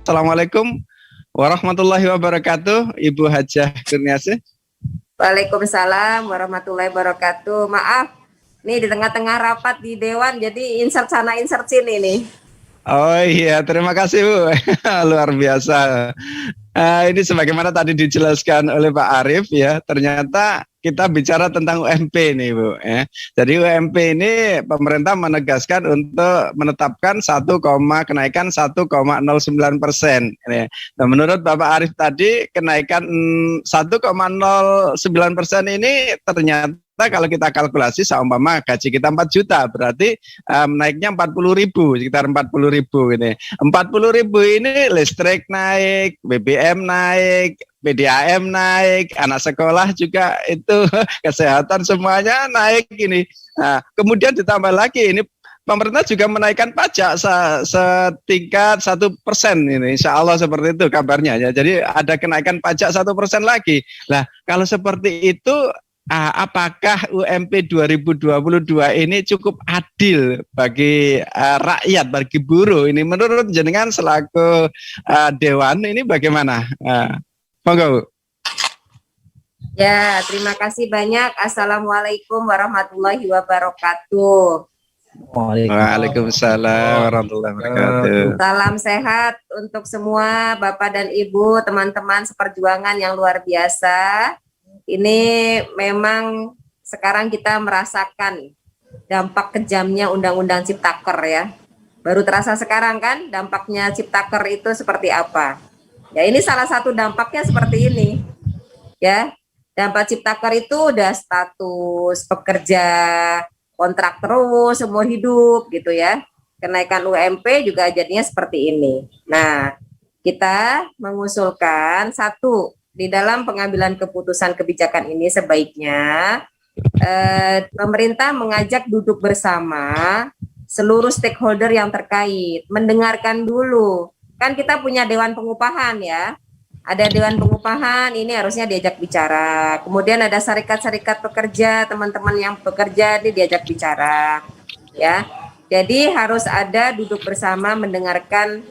Assalamualaikum warahmatullahi wabarakatuh, Ibu Hajah Kurniasih. Waalaikumsalam warahmatullahi wabarakatuh. Maaf, nih di tengah-tengah rapat di Dewan, jadi insert sana insert sini nih. Oh iya, terima kasih Bu. Luar biasa. Ini sebagaimana tadi dijelaskan oleh Pak Arief ya, ternyata kita bicara tentang UMP nih Bu. Ya. Jadi UMP ini pemerintah menegaskan untuk menetapkan kenaikan 1,09%. Nah, menurut Bapak Arief tadi kenaikan 1,09% ini ternyata kalau kita kalkulasi seumpama gaji kita 4 juta berarti naiknya 40.000, sekitar 40.000 ini. 40.000 ini listrik naik, BBM naik, PDAM naik, anak sekolah juga itu kesehatan semuanya naik ini. Nah, kemudian ditambah lagi ini pemerintah juga menaikkan pajak setingkat 1% ini, insya Allah seperti itu kabarnya ya. Jadi ada kenaikan pajak 1% lagi. Nah, kalau seperti itu apakah UMP 2022 ini cukup adil bagi rakyat, bagi buruh? Ini menurut jenengan selaku Dewan ini bagaimana? Monggo Bu. Ya, terima kasih banyak. Assalamualaikum warahmatullahi wabarakatuh. Waalaikumsalam warahmatullahi wabarakatuh. Salam sehat untuk semua Bapak dan Ibu, teman-teman seperjuangan yang luar biasa. Ini memang sekarang kita merasakan dampak kejamnya Undang-Undang Ciptaker ya. Baru terasa sekarang kan dampaknya Ciptaker itu seperti apa. Ya ini salah satu dampaknya seperti ini. Ya, dampak Ciptaker itu udah status pekerja kontrak terus seumur hidup gitu ya. Kenaikan UMP juga jadinya seperti ini. Nah, kita mengusulkan satu, di dalam pengambilan keputusan kebijakan ini sebaiknya pemerintah mengajak duduk bersama seluruh stakeholder yang terkait, mendengarkan dulu. Kan kita punya Dewan Pengupahan ya, ada Dewan Pengupahan, ini harusnya diajak bicara. Kemudian ada serikat-serikat pekerja, teman-teman yang bekerja ini diajak bicara ya. Jadi harus ada duduk bersama mendengarkan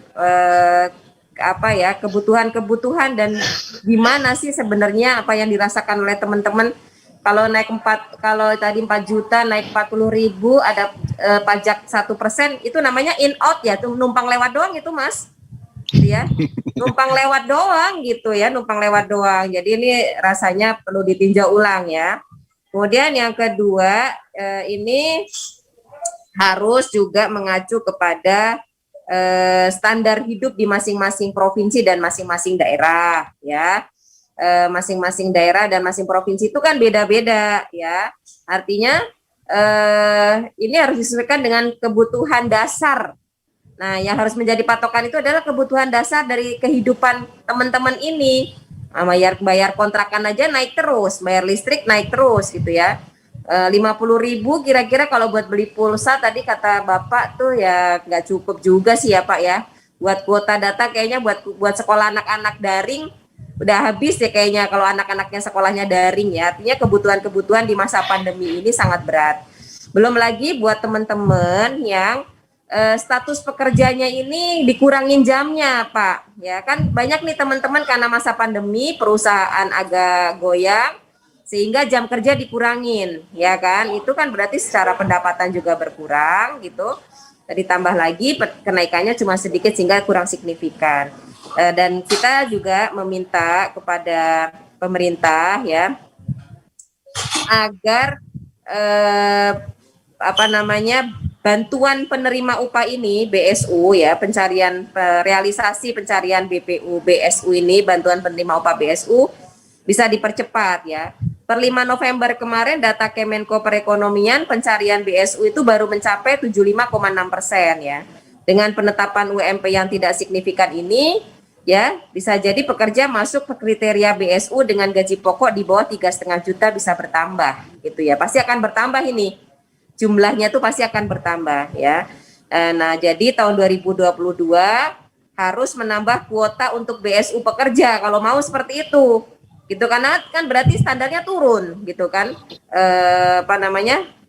kebutuhan dan gimana sih sebenarnya apa yang dirasakan oleh teman-teman. Kalau naik kalau tadi 4 juta naik 40.000 ada pajak 1%, itu namanya in out ya, tuh numpang lewat doang itu Mas. Gitu ya. Numpang lewat doang gitu ya, numpang lewat doang. Jadi ini rasanya perlu ditinjau ulang ya. Kemudian yang kedua ini harus juga mengacu kepada standar hidup di masing-masing provinsi dan masing-masing daerah ya. Masing-masing daerah dan masing provinsi itu kan beda-beda ya. Artinya ini harus disesuaikan dengan kebutuhan dasar. Nah, yang harus menjadi patokan itu adalah kebutuhan dasar dari kehidupan teman-teman ini. Bayar kontrakan aja naik terus, bayar listrik naik terus gitu ya. 50.000 kira-kira kalau buat beli pulsa tadi kata Bapak tuh ya nggak cukup juga sih ya Pak ya. Buat kuota data kayaknya buat sekolah anak-anak daring udah habis ya kayaknya kalau anak-anaknya sekolahnya daring ya. Artinya kebutuhan-kebutuhan di masa pandemi ini sangat berat. Belum lagi buat teman-teman yang status pekerjanya ini dikurangin jamnya Pak. Ya kan banyak nih teman-teman karena masa pandemi perusahaan agak goyang sehingga jam kerja dikurangin, ya kan? Itu kan berarti secara pendapatan juga berkurang gitu. Ditambah lagi kenaikannya cuma sedikit sehingga kurang signifikan. Dan kita juga meminta kepada pemerintah ya agar bantuan penerima upah ini BSU ya, realisasi pencarian BPU BSU ini, bantuan penerima upah BSU bisa dipercepat ya. Per 5 November kemarin data Kemenko Perekonomian pencarian BSU itu baru mencapai 75,6% ya. Dengan penetapan UMP yang tidak signifikan ini ya bisa jadi pekerja masuk ke kriteria BSU dengan gaji pokok di bawah 3,5 juta bisa bertambah gitu ya. Pasti akan bertambah ini. Jumlahnya tuh pasti akan bertambah ya. Nah, jadi tahun 2022 harus menambah kuota untuk BSU pekerja kalau mau seperti itu. Gitu karena kan berarti standarnya turun gitu kan.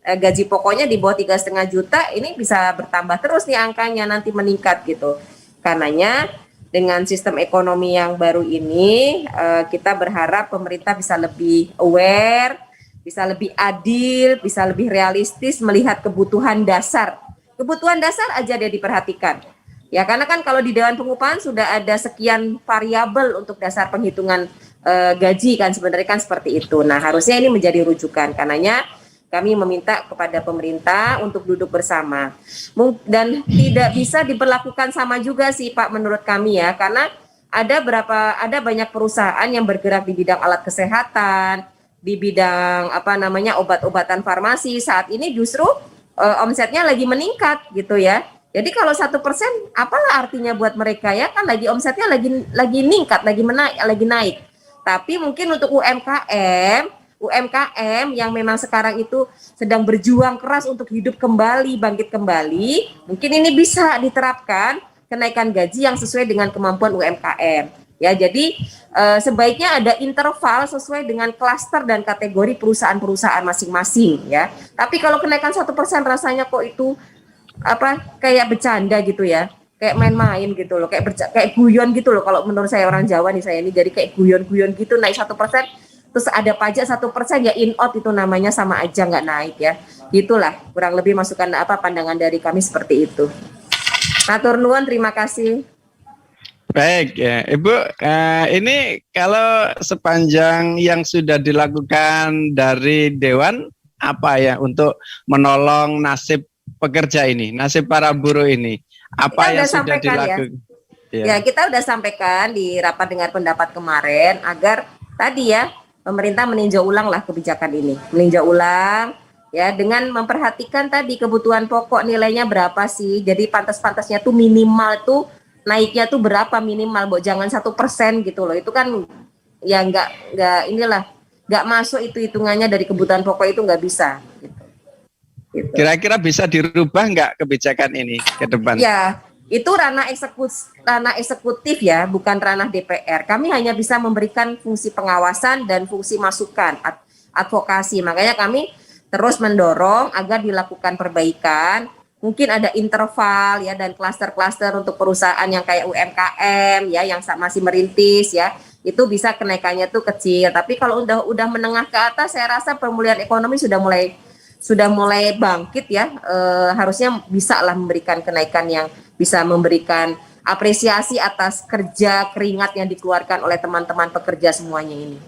Gaji pokoknya di bawah 3,5 juta ini bisa bertambah terus nih angkanya nanti meningkat gitu. Karenanya dengan sistem ekonomi yang baru ini, kita berharap pemerintah bisa lebih aware, bisa lebih adil, bisa lebih realistis melihat kebutuhan dasar. Kebutuhan dasar aja dia diperhatikan. Ya, karena kan kalau di Dewan Pengupahan sudah ada sekian variabel untuk dasar penghitungan gaji kan, sebenarnya kan seperti itu. Nah, harusnya ini menjadi rujukan. Karenanya kami meminta kepada pemerintah untuk duduk bersama. Dan tidak bisa diberlakukan sama juga sih Pak menurut kami ya, karena ada banyak perusahaan yang bergerak di bidang alat kesehatan, di bidang obat-obatan farmasi. Saat ini justru omsetnya lagi meningkat gitu ya. Jadi kalau 1%, apalah artinya buat mereka ya, kan lagi omsetnya lagi meningkat, lagi naik. Tapi mungkin untuk UMKM yang memang sekarang itu sedang berjuang keras untuk hidup kembali, bangkit kembali, mungkin ini bisa diterapkan kenaikan gaji yang sesuai dengan kemampuan UMKM. Ya, jadi sebaiknya ada interval sesuai dengan klaster dan kategori perusahaan-perusahaan masing-masing ya. Tapi kalau kenaikan 1% rasanya kok itu kayak bercanda gitu ya, kayak main-main gitu loh, kayak guyon gitu loh. Kalau menurut saya orang Jawa nih, saya ini jadi kayak guyon-guyon gitu, naik 1%, terus ada pajak 1% ya in out, itu namanya sama aja nggak naik ya. Gitulah kurang lebih masukan pandangan dari kami seperti itu. Matur nuwun, terima kasih. Baik ya, Ibu. Ini kalau sepanjang yang sudah dilakukan dari Dewan apa ya untuk menolong nasib pekerja ini, nasib para buruh ini, apa yang sudah dilakukan? Ya, kita udah sampaikan di rapat dengar pendapat kemarin agar tadi ya pemerintah meninjau ulang lah kebijakan ini, meninjau ulang ya dengan memperhatikan tadi kebutuhan pokok nilainya berapa sih. Jadi pantas-pantasnya tuh minimal tuh naiknya tuh berapa minimal, jangan 1% gitu loh. Itu kan ya nggak masuk itu hitungannya dari kebutuhan pokok, itu nggak bisa. Gitu. Kira-kira bisa dirubah nggak kebijakan ini ke depan? Ya, itu ranah eksekutif ya, bukan ranah DPR. Kami hanya bisa memberikan fungsi pengawasan dan fungsi masukan, advokasi. Makanya kami terus mendorong agar dilakukan perbaikan. Mungkin ada interval ya dan klaster-klaster untuk perusahaan yang kayak UMKM ya, yang masih merintis ya. Itu bisa kenaikannya tuh kecil. Tapi kalau udah menengah ke atas, saya rasa pemulihan ekonomi sudah mulai bangkit ya, harusnya bisa lah memberikan kenaikan yang bisa memberikan apresiasi atas kerja keringat yang dikeluarkan oleh teman-teman pekerja semuanya ini.